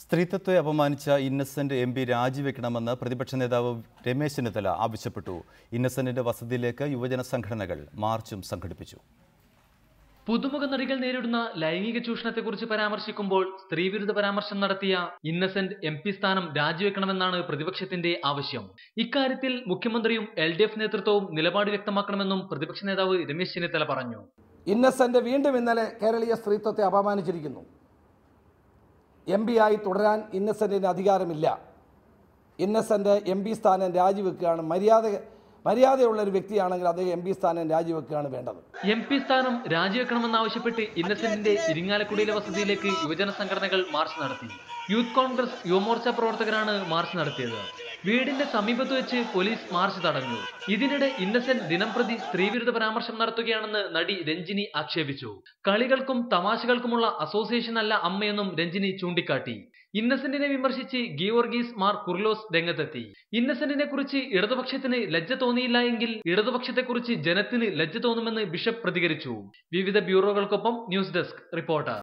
സ്ത്രീത്വത്തെ അപമാനിച്ച Innocent M P രാജിവെക്കണമെന്ന് പ്രതിപക്ഷ നേതാവ് രമേശ് ചെന്നിത്തല ആവശ്യപ്പെട്ടു. ഇന്നസെന്റിന്റെ വസതിയിലേക്ക് യുവജന സംഘടനകൾ മാർച്ചും സംഘടിപ്പിച്ചു. പുതുമുഖ നടികൾ നേരിടുന്ന ലൈംഗിക ചൂഷണത്തെക്കുറിച്ച് പരാമർശിക്കുമ്പോൾ സ്ത്രീവിരുദ്ധ പരാമർശം നടത്തിയ ഇന്നസെന്റ് എം പി സ്ഥാനം രാജിവെക്കണമെന്നാണ് പ്രതിപക്ഷത്തിന്റെ ആവശ്യം. ഇക്കാര്യത്തിൽ മുഖ്യമന്ത്രിയും LDF നേതൃത്വവും നിലപാട് വ്യക്തമാക്കണമെന്നും പ്രതിപക്ഷ നേതാവ് രമേശ് ചെന്നിത്തല പറഞ്ഞു. ഇന്നസെന്റ് വീണ്ടും ഇന്നലെ കേരളീയ സ്ത്രീത്വത്തെ അപമാനിച്ചിരിക്കുന്നു. MP ആയി തുടരാൻ ഇന്നസെന്റിന് അധികാരമില്ല. ഇന്നസെന്റ് MP സ്ഥാനം രാജിവെക്കുകയാണ്. മര്യാദയുള്ള ഒരു വ്യക്തിയാണെങ്കിൽ അദ്ദേഹം MP സ്ഥാനം രാജിവെക്കുകയാണ് വേണ്ടത്. MP സ്ഥാനം രാജിവെക്കണമെന്നാവശ്യപ്പെട്ട് ഇന്നസെന്റിന്റെ ഇരിങ്ങാലക്കുടിയിലെ വസതിയിലേക്ക് യുവജന സംഘടനകൾ മാർച്ച് നടത്തി. യൂത്ത് കോൺഗ്രസ് യുവമോർച്ച പ്രവർത്തകരാണ് മാർച്ച് നടത്തിയത്. വീടിന്റെ സമീപത്ത് വെച്ച് പോലീസ് മാർച്ച് തടഞ്ഞു. ഇതിനിടെ ഇന്നസെന്റ് ദിനംപ്രതി സ്ത്രീവിരുദ്ധ പരാമർശം നടത്തുകയാണെന്ന് നടി രഞ്ജിനി ആക്ഷേപിച്ചു. കളികൾക്കും തമാശകൾക്കുമുള്ള അസോസിയേഷൻ അല്ല അമ്മയെന്നും രഞ്ജിനി ചൂണ്ടിക്കാട്ടി. ഇന്നസെന്റിനെ വിമർശിച്ച് ഗീവർഗീസ് മാർ കുർലോസ് രംഗത്തെത്തി. ഇന്നസെന്റിനെ കുറിച്ച് ഇടതുപക്ഷത്തിന് ലജ്ജ തോന്നിയില്ല എങ്കിൽ ഇടതുപക്ഷത്തെക്കുറിച്ച് ജനത്തിന് ലജ്ജ തോന്നുമെന്ന് ബിഷപ്പ് പ്രതികരിച്ചു. വിവിധ ബ്യൂറോകൾക്കൊപ്പം ന്യൂസ് ഡെസ്ക് റിപ്പോർട്ടർ.